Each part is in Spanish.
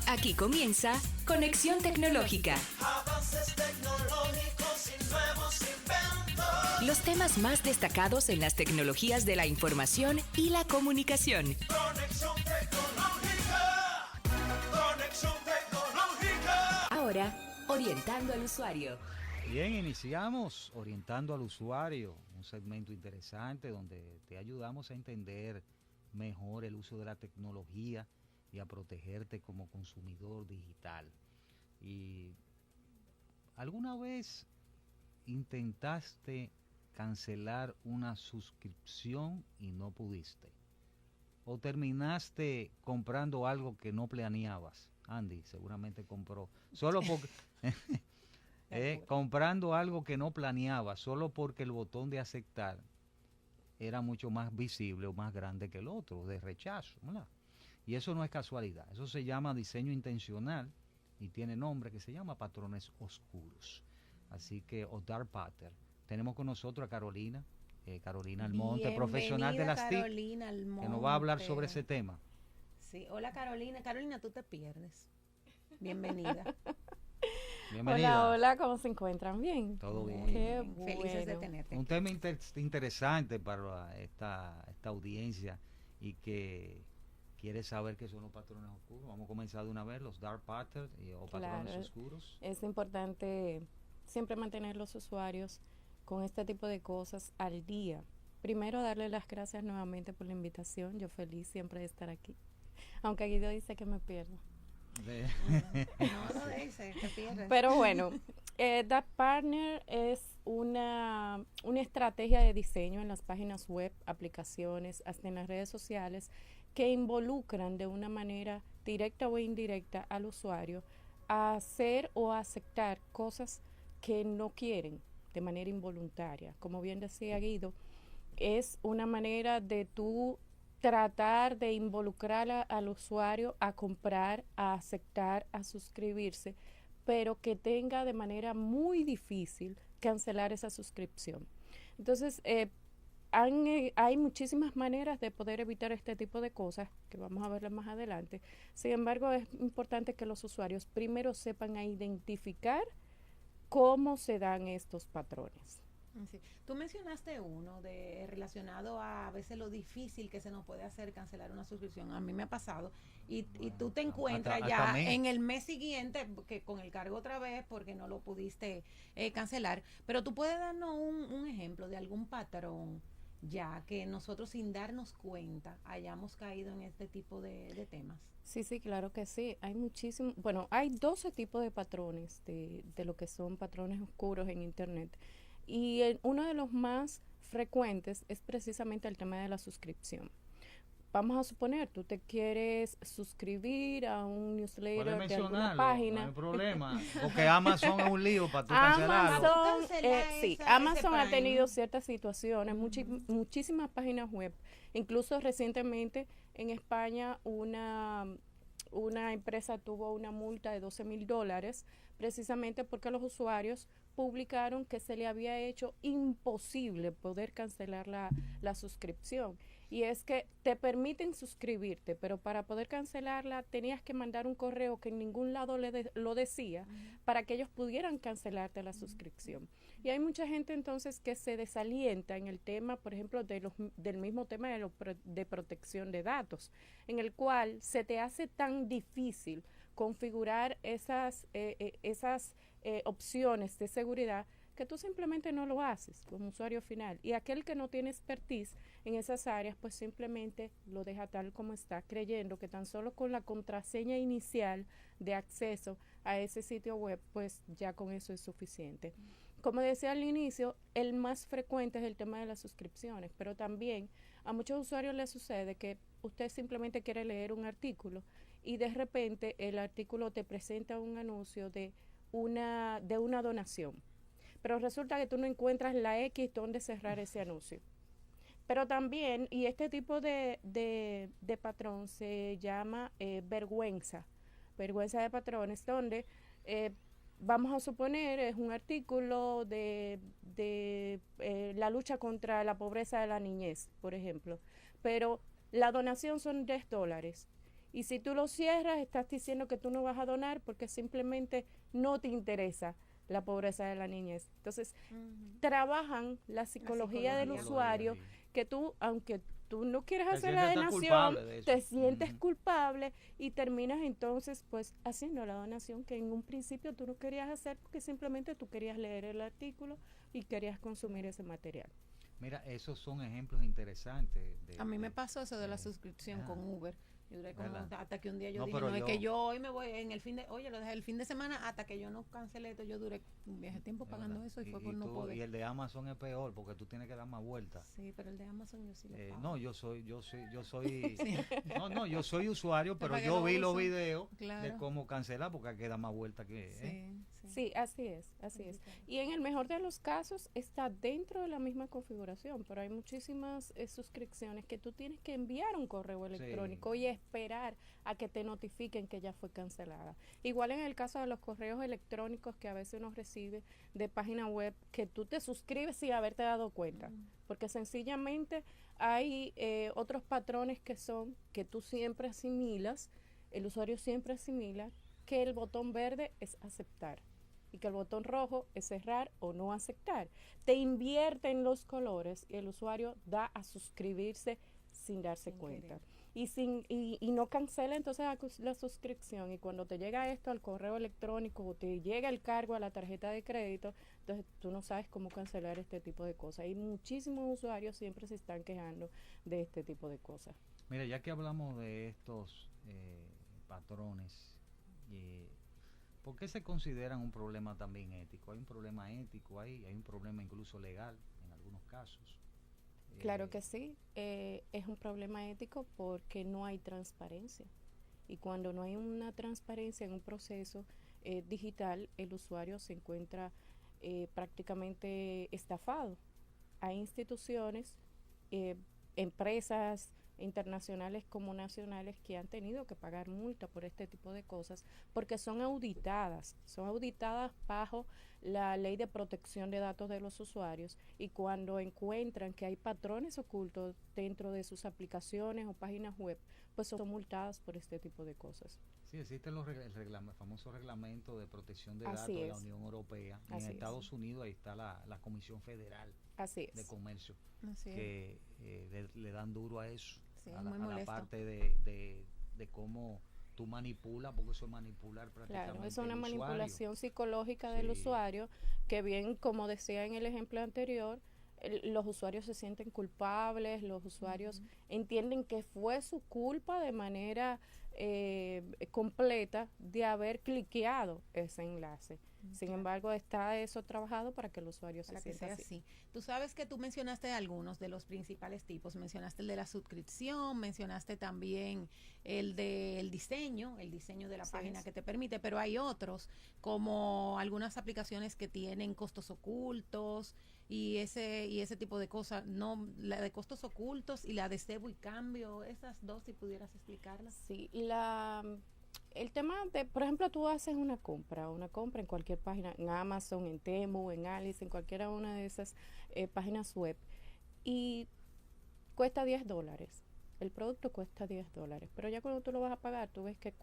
Aquí comienza Conexión Tecnológica. Avances tecnológicos y nuevos inventos. Los temas más destacados en las tecnologías de la información y la comunicación. Conexión tecnológica. Conexión tecnológica. Ahora, orientando al usuario. Bien, iniciamos orientando al usuario, un segmento interesante donde te ayudamos a entender mejor el uso de la tecnología y a protegerte como consumidor digital. ¿Y alguna vez intentaste cancelar una suscripción y no pudiste? ¿O terminaste comprando algo que no planeabas? Andy seguramente compró, solo porque... comprando algo que no planeaba solo porque el botón de aceptar era mucho más visible o más grande que el otro, de rechazo, ¿verdad? Y eso no es casualidad, eso se llama diseño intencional y tiene nombre que se llama patrones oscuros. Así que, o dark pattern. Tenemos con nosotros a Carolina, Carolina Almonte, profesional de las TIC, que nos va a hablar sobre ese tema. Sí, hola Carolina. Carolina, tú te pierdes. Bienvenida. Bienvenida. Hola, hola, ¿cómo se encuentran? ¿Bien? Todo bien. Qué Felices de bueno. tenerte. Un tema interesante para esta audiencia y que quiere saber qué son los patrones oscuros. Vamos a comenzar de una vez, los dark patterns o patrones Claro, oscuros. es importante siempre mantener los usuarios con este tipo de cosas al día. Primero, darle las gracias nuevamente por la invitación. Yo feliz siempre de estar aquí. Aunque Guido dice que me pierdo. No lo dices, te pierdes. Pero bueno, Dark Partner es una estrategia de diseño en las páginas web, aplicaciones, hasta en las redes sociales, que involucran de una manera directa o indirecta al usuario a hacer o a aceptar cosas que no quieren de manera involuntaria. Como bien decía Guido, es una manera de tú tratar de involucrar al usuario a comprar, a aceptar, a suscribirse, pero que tenga de manera muy difícil cancelar esa suscripción. Entonces, hay muchísimas maneras de poder evitar este tipo de cosas, que vamos a verlas más adelante. Sin embargo, es importante que los usuarios primero sepan a identificar cómo se dan estos patrones. Sí. Tú mencionaste uno relacionado a veces lo difícil que se nos puede hacer cancelar una suscripción. A mí me ha pasado y tú te encuentras ya en el mes siguiente que con el cargo otra vez porque no lo pudiste cancelar. Pero tú puedes darnos un ejemplo de algún patrón ya que nosotros sin darnos cuenta hayamos caído en este tipo de temas. Sí, sí, claro que sí. Hay muchísimo, bueno, hay 12 tipos de patrones de lo que son patrones oscuros en Internet. Y uno de los más frecuentes es precisamente el tema de la suscripción. Vamos a suponer, tú te quieres suscribir a un newsletter de alguna página. No hay problema, porque Amazon es un lío para tú cancelarlo. Amazon ha tenido ciertas situaciones, muchísimas páginas web. Incluso recientemente en España una empresa tuvo una multa de $12,000 precisamente porque los usuarios publicaron que se le había hecho imposible poder cancelar la suscripción. Y es que te permiten suscribirte, pero para poder cancelarla tenías que mandar un correo que en ningún lado lo decía para que ellos pudieran cancelarte la suscripción. Y hay mucha gente entonces que se desalienta en el tema, por ejemplo, del mismo tema de protección de datos, en el cual se te hace tan difícil configurar esas opciones de seguridad que tú simplemente no lo haces como usuario final. Y aquel que no tiene expertise en esas áreas, pues simplemente lo deja tal como está, creyendo que tan solo con la contraseña inicial de acceso a ese sitio web, pues ya con eso es suficiente. Como decía al inicio, el más frecuente es el tema de las suscripciones, pero también a muchos usuarios les sucede que usted simplemente quiere leer un artículo y de repente el artículo te presenta un anuncio de una donación, pero resulta que tú no encuentras la X donde cerrar ese anuncio. Pero también, y este tipo de patrón se llama vergüenza de patrones, donde vamos a suponer es un artículo de la lucha contra la pobreza de la niñez, por ejemplo, pero la donación son $10 Y si tú lo cierras, estás diciendo que tú no vas a donar porque simplemente no te interesa la pobreza de la niñez. Entonces, trabajan la psicología del usuario, que tú, aunque tú no quieres hacer la donación, te sientes culpable y terminas entonces pues haciendo la donación que en un principio tú no querías hacer porque simplemente tú querías leer el artículo y querías consumir ese material. Mira, esos son ejemplos interesantes. A mí me pasó eso de la suscripción con Uber. Yo duré como hasta que un día yo dije, no, es que yo hoy me voy en el fin de, oye, lo dejé el fin de semana hasta que yo no cancelé esto, yo duré un viaje tiempo pagando eso y fue por no poder. Y el de Amazon es peor porque tú tienes que dar más vueltas. Sí, pero el de Amazon yo sí lo pago. No, yo soy yo soy usuario, pero yo vi los videos de cómo cancelar porque hay que dar más vueltas que Sí, así es. Y en el mejor de los casos está dentro de la misma configuración, pero hay muchísimas suscripciones que tú tienes que enviar un correo electrónico y esperar a que te notifiquen que ya fue cancelada. Igual en el caso de los correos electrónicos que a veces uno recibe de página web que tú te suscribes sin haberte dado cuenta, porque sencillamente hay otros patrones que son que tú siempre asimilas, el usuario siempre asimila que el botón verde es aceptar y que el botón rojo es cerrar o no aceptar. Te invierten los colores y el usuario da a suscribirse sin darse cuenta. Y no cancela entonces la suscripción. Y cuando te llega esto al correo electrónico o te llega el cargo a la tarjeta de crédito, entonces tú no sabes cómo cancelar este tipo de cosas. Y muchísimos usuarios siempre se están quejando de este tipo de cosas. Mira, ya que hablamos de estos patrones, ¿por qué se consideran un problema también ético? Hay un problema ético, hay un problema incluso legal en algunos casos. Claro que sí, es un problema ético porque no hay transparencia. Y cuando no hay una transparencia en un proceso digital, el usuario se encuentra prácticamente estafado. Hay instituciones, empresas internacionales como nacionales que han tenido que pagar multa por este tipo de cosas porque son auditadas bajo la ley de protección de datos de los usuarios, y cuando encuentran que hay patrones ocultos dentro de sus aplicaciones o páginas web, pues son multadas por este tipo de cosas. Sí, existe el famoso reglamento de protección de datos de la Unión Europea. Y en Estados Unidos ahí está la Comisión Federal de Comercio, que le dan duro a eso, a la parte de cómo tú manipulas, porque eso es manipular prácticamente. Claro, es una manipulación psicológica del usuario, que bien, como decía en el ejemplo anterior, los usuarios se sienten culpables, los usuarios entienden que fue su culpa de manera completa de haber cliqueado ese enlace. Sin embargo, está eso trabajado para que el usuario se sienta así. Tú sabes que tú mencionaste algunos de los principales tipos. Mencionaste el de la suscripción, mencionaste también el del diseño, de la página que te permite, pero hay otros, como algunas aplicaciones que tienen costos ocultos y ese tipo de cosas. No, la de costos ocultos y la de cebo y cambio, esas dos, si pudieras explicarlas. Sí, el tema de, por ejemplo, tú haces una compra en cualquier página, en Amazon, en Temu, en Alice, en cualquiera una de esas páginas web, y cuesta $10. El producto cuesta $10, pero ya cuando tú lo vas a pagar, tú ves que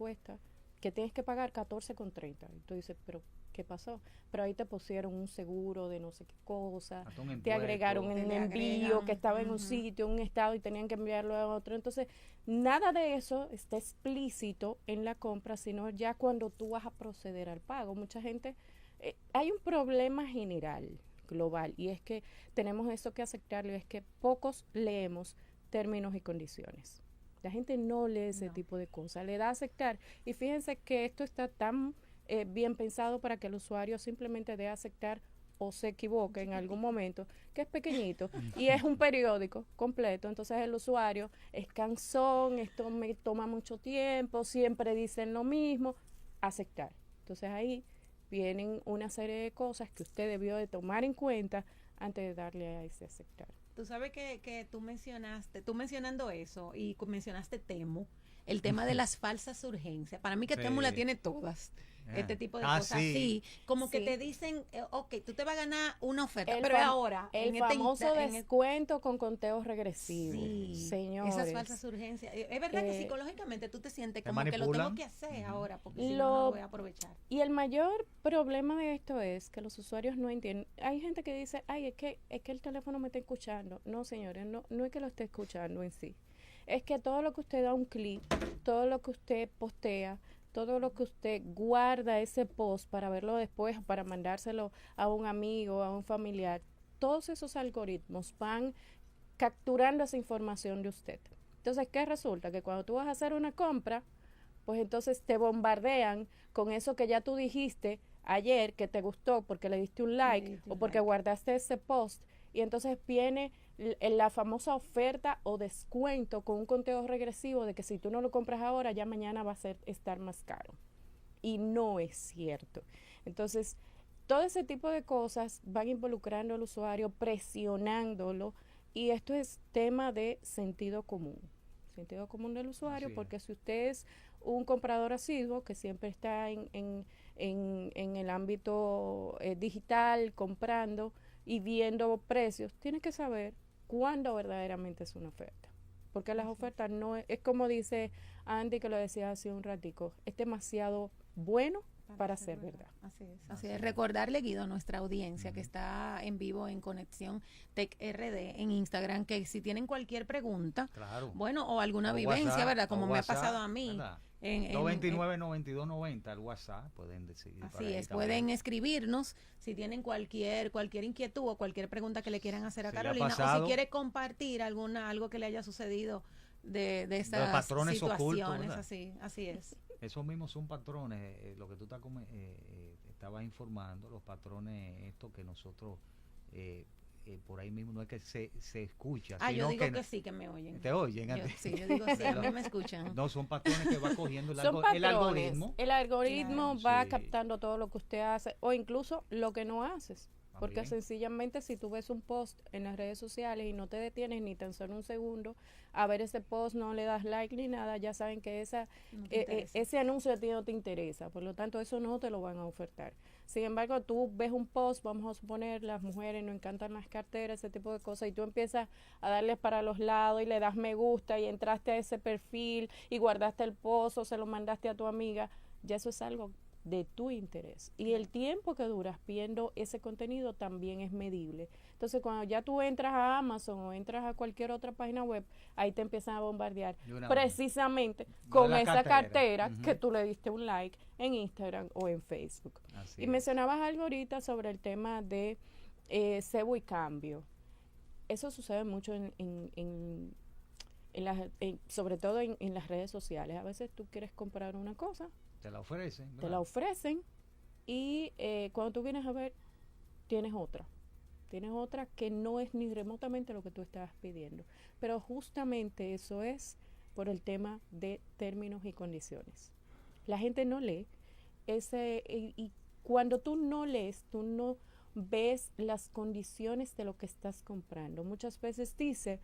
tienes que pagar $14.30. Y tú dices, pero ¿qué pasó? Pero ahí te pusieron un seguro de no sé qué cosa, te agregaron un envío que estaba en un sitio, en un estado, y tenían que enviarlo a otro. Entonces, nada de eso está explícito en la compra, sino ya cuando tú vas a proceder al pago. Mucha gente, hay un problema general, global, y es que tenemos eso que aceptarlo, y es que pocos leemos términos y condiciones. La gente no lee ese tipo de cosas, le da a aceptar. Y fíjense que esto está tan bien pensado para que el usuario simplemente dé a aceptar o se equivoque en algún momento, que es pequeñito y es un periódico completo. Entonces el usuario es cansón, esto me toma mucho tiempo, siempre dicen lo mismo, aceptar. Entonces ahí vienen una serie de cosas que usted debió de tomar en cuenta antes de darle a ese aceptar. Tú sabes que tú mencionando eso y mencionaste Temu, el tema de las falsas urgencias. Para mí que Temu la tiene todas. este tipo de cosas así, como que te dicen, ok, tú te vas a ganar una oferta, pero ahora el famoso descuento con conteos regresivos. Sí, señores, esas falsas urgencias. Es verdad que psicológicamente tú te sientes como que lo tengo que hacer ahora, porque si no, no lo voy a aprovechar. Y el mayor problema de esto es que los usuarios no entienden. Hay gente que dice, ay, es que el teléfono me está escuchando. No, señores, no es que lo esté escuchando en sí. Es que todo lo que usted da un clic, todo lo que usted postea, todo lo que usted guarda ese post para verlo después, para mandárselo a un amigo, a un familiar, todos esos algoritmos van capturando esa información de usted. Entonces, ¿qué resulta? Que cuando tú vas a hacer una compra, pues entonces te bombardean con eso que ya tú dijiste ayer, que te gustó porque le diste un like o porque guardaste ese post, y entonces viene la famosa oferta o descuento con un conteo regresivo de que si tú no lo compras ahora, ya mañana va a estar más caro. Y no es cierto. Entonces, todo ese tipo de cosas van involucrando al usuario, presionándolo, y esto es tema de sentido común del usuario, porque si usted es un comprador asiduo que siempre está en el ámbito digital, comprando y viendo precios, tiene que saber cuándo verdaderamente es una oferta. Porque las ofertas no es como dice Andy, que lo decía hace un ratico, es demasiado bueno para ser verdad. Así es. Recordarle, Guido, a nuestra audiencia que está en vivo en Conexión Tech RD en Instagram, que si tienen cualquier pregunta, bueno, o alguna vivencia, WhatsApp, ¿verdad? Como me ha pasado a mí. 229-9290, el WhatsApp, pueden decidir. Así es, pueden escribirnos si tienen cualquier inquietud o cualquier pregunta que le quieran hacer a Carolina, o si quiere compartir algo que le haya sucedido de estas patrones situaciones ocultos, así es. Esos mismos son patrones, lo que tú estabas informando, los patrones estos que nosotros por ahí mismo no es que se escucha. Yo digo que sí, que me oyen. ¿Te oyen? Yo digo sí, a mí me escuchan. No, son patrones que va cogiendo el algoritmo. El algoritmo va captando todo lo que usted hace o incluso lo que no haces. Porque sencillamente si tú ves un post en las redes sociales y no te detienes ni tan solo un segundo a ver ese post, no le das like ni nada, ya saben que ese anuncio a ti no te interesa, por lo tanto eso no te lo van a ofertar. Sin embargo, tú ves un post, vamos a suponer, las mujeres nos encantan las carteras, ese tipo de cosas, y tú empiezas a darles para los lados y le das me gusta y entraste a ese perfil y guardaste el post o se lo mandaste a tu amiga, ya eso es algo de tu interés, y el tiempo que duras viendo ese contenido también es medible. Entonces cuando ya tú entras a Amazon o entras a cualquier otra página web, ahí te empiezan a bombardear precisamente con esa cartera que tú le diste un like en Instagram o en Facebook. Y mencionabas algo ahorita sobre el tema de cebo y cambio. Eso sucede mucho sobre todo en las redes sociales. A veces tú quieres comprar una cosa, te la ofrecen. ¿verdad? Te la ofrecen y cuando tú vienes a ver, tienes otra que no es ni remotamente lo que tú estabas pidiendo. Pero justamente eso es por el tema de términos y condiciones. La gente no lee y cuando tú no lees, tú no ves las condiciones de lo que estás comprando. Muchas veces dice,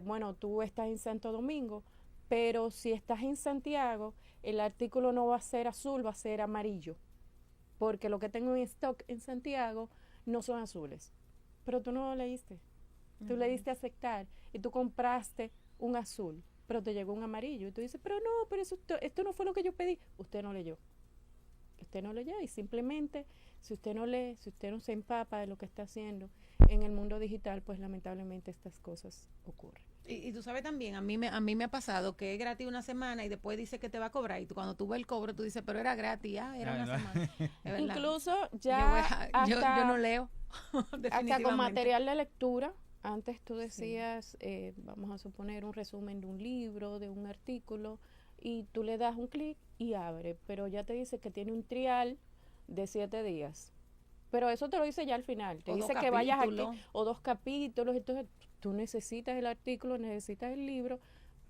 bueno, tú estás en Santo Domingo, pero si estás en Santiago, el artículo no va a ser azul, va a ser amarillo, porque lo que tengo en stock en Santiago no son azules. Pero tú no lo leíste, tú le diste a aceptar y tú compraste un azul, pero te llegó un amarillo y tú dices, pero esto no fue lo que yo pedí. Usted no leyó y simplemente si usted no lee, si usted no se empapa de lo que está haciendo en el mundo digital, pues lamentablemente estas cosas ocurren. Y tú sabes también, a mí me ha pasado que es gratis una semana y después dice que te va a cobrar, y cuando tú ves el cobro tú dices, pero era gratis, era una semana. Incluso ya yo no leo. Hasta con material de lectura. Antes tú decías, vamos a suponer un resumen de un libro, de un artículo, y tú le das un clic y abre, pero ya te dice que tiene un trial de 7 días. Pero eso te lo dice ya al final, te dice que vayas aquí, o 2 capítulos, entonces tú necesitas el artículo, necesitas el libro,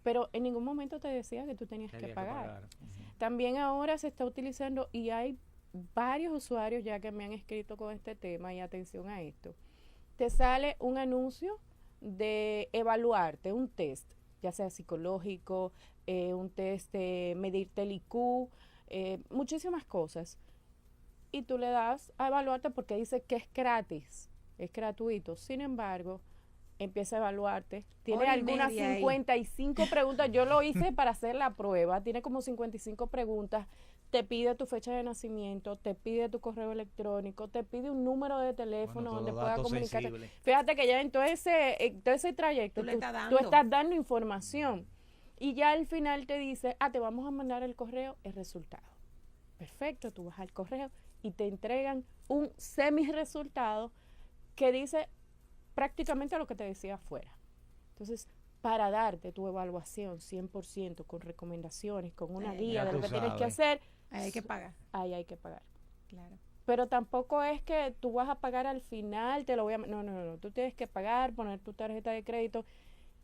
pero en ningún momento te decía que tú tenías que pagar. También ahora se está utilizando, y hay varios usuarios ya que me han escrito con este tema, y atención a esto, te sale un anuncio de evaluarte, un test, ya sea psicológico, un test de medirte el IQ, muchísimas cosas. Y tú le das a evaluarte porque dice que es gratis, es gratuito. Sin embargo, empieza a evaluarte. Tiene algunas 55 preguntas. Yo lo hice para hacer la prueba. Tiene como 55 preguntas. Te pide tu fecha de nacimiento, te pide tu correo electrónico, te pide un número de teléfono donde pueda comunicarte. Sensible. Fíjate que ya en todo ese trayecto tú estás dando información. Y ya al final te dice, te vamos a mandar el correo, el resultado. Perfecto, tú vas al correo y te entregan un semi-resultado que dice prácticamente lo que te decía afuera. Entonces, para darte tu evaluación 100% con recomendaciones, con una guía de lo que tienes que hacer, ahí hay que pagar. Ahí hay que pagar. Claro. Pero tampoco es que tú vas a pagar al final, te lo voy a... No. Tú tienes que pagar, poner tu tarjeta de crédito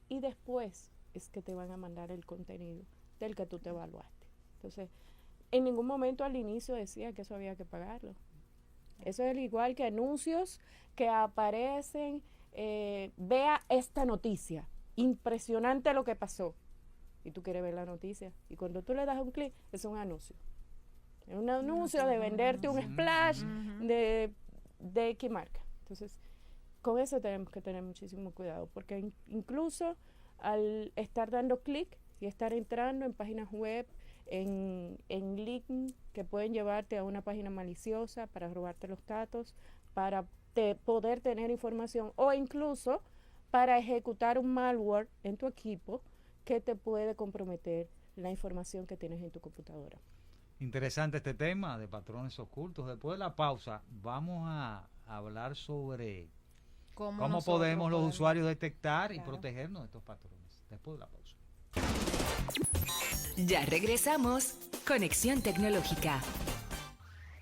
y después es que te van a mandar el contenido del que tú te evaluaste. Entonces, en ningún momento al inicio decía que eso había que pagarlo. Eso es igual que anuncios que aparecen, vea esta noticia, impresionante lo que pasó. Y tú quieres ver la noticia. Y cuando tú le das un clic, es un anuncio. Es un anuncio de venderte un splash de X marca. Entonces, con eso tenemos que tener muchísimo cuidado, porque incluso al estar dando clic y estar entrando en páginas web, en links que pueden llevarte a una página maliciosa para robarte los datos, para poder tener información o incluso para ejecutar un malware en tu equipo que te puede comprometer la información que tienes en tu computadora. Interesante este tema de patrones ocultos. Después de la pausa vamos a hablar sobre cómo podemos los usuarios detectar y protegernos de estos patrones. Después de la pausa. Ya regresamos. Conexión Tecnológica.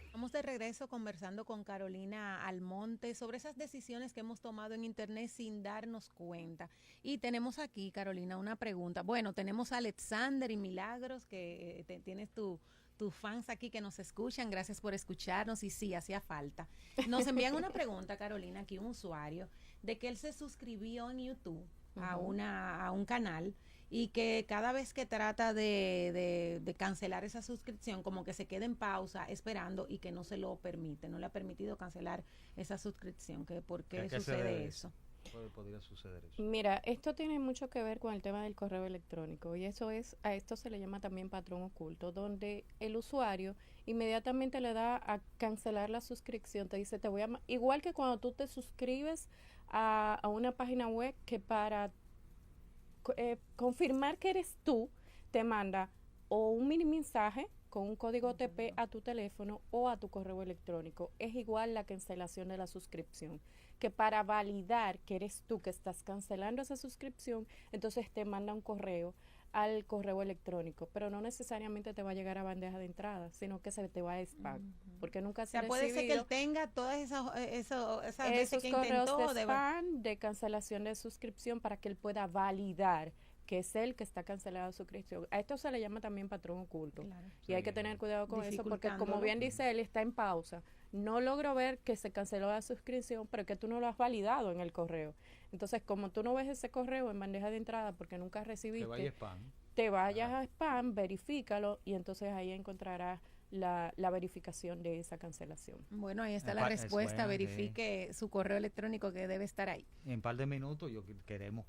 Estamos de regreso conversando con Carolina Almonte sobre esas decisiones que hemos tomado en Internet sin darnos cuenta. Y tenemos aquí, Carolina, una pregunta. Bueno, tenemos a Alexander y Milagros, que tienes tus fans aquí que nos escuchan. Gracias por escucharnos y sí, hacía falta. Nos envían una pregunta, Carolina, aquí un usuario, de que él se suscribió en YouTube a un canal y que cada vez que trata de cancelar esa suscripción, como que se queda en pausa esperando y que no se lo permite, no le ha permitido cancelar esa suscripción. ¿Por qué sucede eso? Podría suceder eso. Mira, esto tiene mucho que ver con el tema del correo electrónico y a esto se le llama también patrón oculto, donde el usuario inmediatamente le da a cancelar la suscripción, te dice, igual que cuando tú te suscribes a una página web que para confirmar que eres tú, te manda o un mini mensaje con un código OTP a tu teléfono o a tu correo electrónico. Es igual la cancelación de la suscripción, que para validar que eres tú que estás cancelando esa suscripción, entonces te manda un correo al correo electrónico, pero no necesariamente te va a llegar a bandeja de entrada, sino que se te va a spam, porque nunca se ha recibido. Puede ser que él tenga todas esas veces que correos intentó de spam, de cancelación de suscripción, para que él pueda validar que es él que está cancelando su suscripción. A esto se le llama también patrón oculto. Claro. Y hay que tener cuidado con eso, porque como bien dice él, está en pausa. No logro ver que se canceló la suscripción, pero que tú no lo has validado en el correo. Entonces, como tú no ves ese correo en bandeja de entrada porque nunca recibiste, te vayas a spam, verifícalo y entonces ahí encontrarás la verificación de esa cancelación. Bueno, ahí está la respuesta. Verifique su correo electrónico, que debe estar ahí. En un par de minutos queremos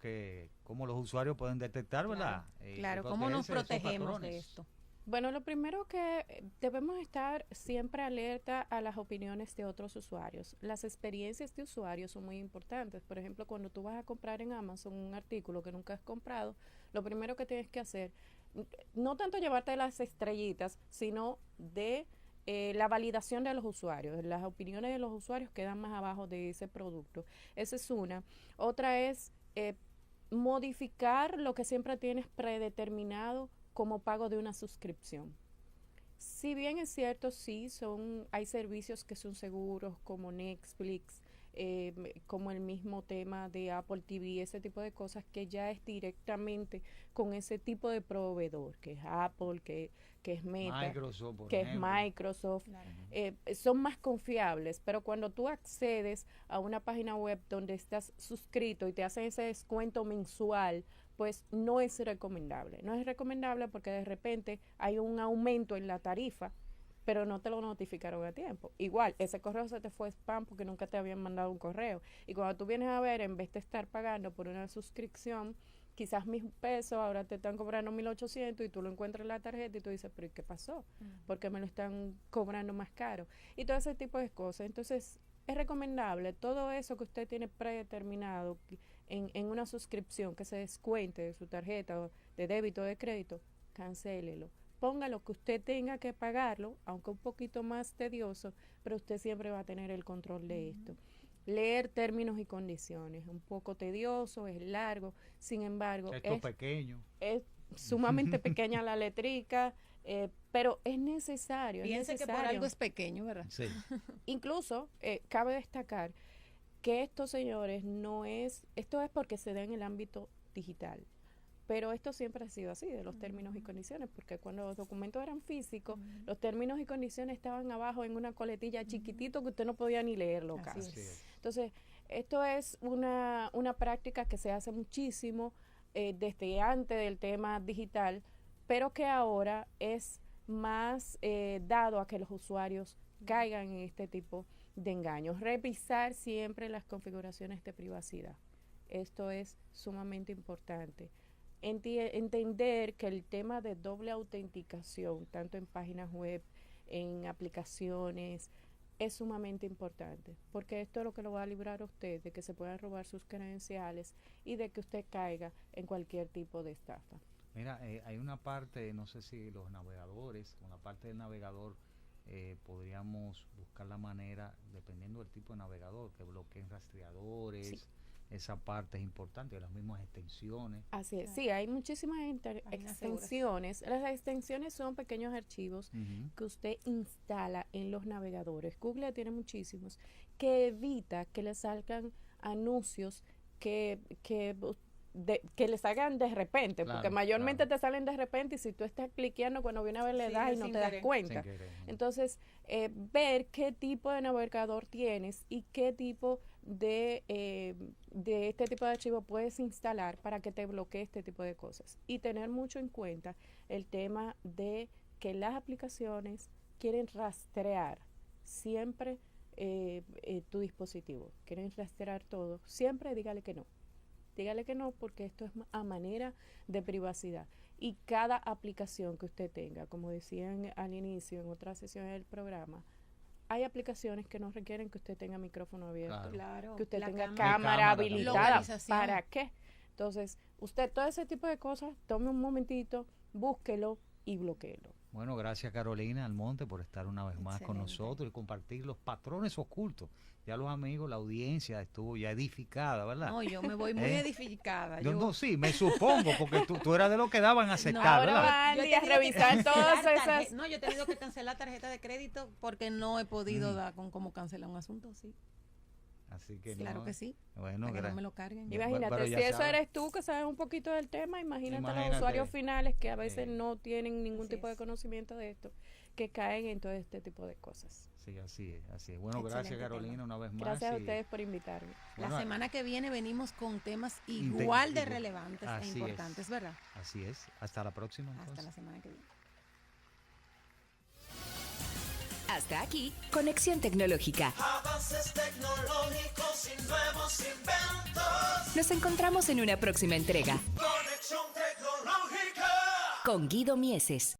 cómo los usuarios pueden detectar, ¿verdad? Claro, cómo nos protegemos de esto. Bueno, lo primero que debemos estar siempre alerta a las opiniones de otros usuarios. Las experiencias de usuarios son muy importantes. Por ejemplo, cuando tú vas a comprar en Amazon un artículo que nunca has comprado, lo primero que tienes que hacer, no tanto llevarte las estrellitas, sino de la validación de los usuarios. Las opiniones de los usuarios quedan más abajo de ese producto. Esa es una. Otra es modificar lo que siempre tienes predeterminado como pago de una suscripción. Si bien es cierto, sí, hay servicios que son seguros como Netflix, como el mismo tema de Apple TV, ese tipo de cosas que ya es directamente con ese tipo de proveedor, que es Apple, que es Meta, Microsoft, que es Microsoft, claro. Son más confiables, pero cuando tú accedes a una página web donde estás suscrito y te hacen ese descuento mensual pues no es recomendable. No es recomendable porque de repente hay un aumento en la tarifa, pero no te lo notificaron a tiempo. Igual, ese correo se te fue spam porque nunca te habían mandado un correo. Y cuando tú vienes a ver, en vez de estar pagando por una suscripción, quizás 1,000 pesos, ahora te están cobrando 1,800 y tú lo encuentras en la tarjeta y tú dices, pero ¿y qué pasó? ¿Por qué me lo están cobrando más caro? Y todo ese tipo de cosas. Entonces, es recomendable todo eso que usted tiene predeterminado en una suscripción que se descuente de su tarjeta de débito o de crédito, cancélelo. Ponga lo que usted tenga que pagarlo, aunque un poquito más tedioso, pero usted siempre va a tener el control de esto. Leer términos y condiciones, un poco tedioso, es largo, sin embargo, es sumamente pequeña la letrica, pero es necesario. Piense que por algo es pequeño, ¿verdad? Sí. Incluso, cabe destacar que esto, señores, esto es porque se da en el ámbito digital. Pero esto siempre ha sido así, de los términos y condiciones, porque cuando los documentos eran físicos, los términos y condiciones estaban abajo en una coletilla chiquitito que usted no podía ni leerlo casi. Entonces, esto es una práctica que se hace muchísimo desde antes del tema digital, pero que ahora es más dado a que los usuarios caigan en este tipo de engaños. Revisar siempre las configuraciones de privacidad. Esto es sumamente importante. Entender que el tema de doble autenticación, tanto en páginas web, en aplicaciones, es sumamente importante, porque esto es lo que lo va a librar a usted de que se puedan robar sus credenciales y de que usted caiga en cualquier tipo de estafa. Mira, hay una parte, no sé si los navegadores, con la parte del navegador, podríamos buscar la manera, dependiendo del tipo de navegador, que bloqueen rastreadores. Sí. Esa parte es importante, las mismas extensiones. Así es, sí, hay muchísimas extensiones. Las extensiones son pequeños archivos que usted instala en los navegadores. Google tiene muchísimos, que evita que le salgan anuncios que le salgan de repente, claro, porque mayormente te salen de repente y si tú estás cliqueando cuando viene a ver le das y no te das cuenta. Entonces, ver qué tipo de navegador tienes y qué tipo de este tipo de archivo puedes instalar para que te bloquee este tipo de cosas. Y tener mucho en cuenta el tema de que las aplicaciones quieren rastrear siempre tu dispositivo, quieren rastrear todo. Siempre dígale que no. Dígale que no, porque esto es a manera de privacidad. Y cada aplicación que usted tenga, como decían al inicio en otra sesión del programa, hay aplicaciones que no requieren que usted tenga micrófono abierto, claro, que usted tenga cámara habilitada. ¿Para qué? Entonces, usted todo ese tipo de cosas, tome un momentito, búsquelo y bloquéelo. Bueno, gracias Carolina Almonte por estar una vez más con nosotros y compartir los patrones ocultos. Ya los amigos, la audiencia estuvo ya edificada, ¿verdad? No, yo me voy muy edificada. Yo no, sí, me supongo, porque tú eras de los que daban a aceptar, ¿verdad? Ahora van a revisar todas esas... No, yo he tenido que cancelar tarjeta de crédito porque no he podido dar con cómo cancelar un asunto, sí. Así que claro que sí. Bueno, para que no me lo carguen. Imagínate, si eso eres tú que sabes un poquito del tema, imagínate los usuarios finales que a veces no tienen ningún tipo de conocimiento de esto, que caen en todo este tipo de cosas. Sí, así es, así es. Bueno, gracias Carolina una vez más. Gracias a ustedes por invitarme. La semana que viene venimos con temas igual de relevantes e importantes, ¿verdad? Así es. Hasta la próxima. Entonces. Hasta la semana que viene. Hasta aquí, Conexión Tecnológica. Avances tecnológicos y nuevos inventos. Nos encontramos en una próxima entrega. Conexión Tecnológica. Con Guido Mieses.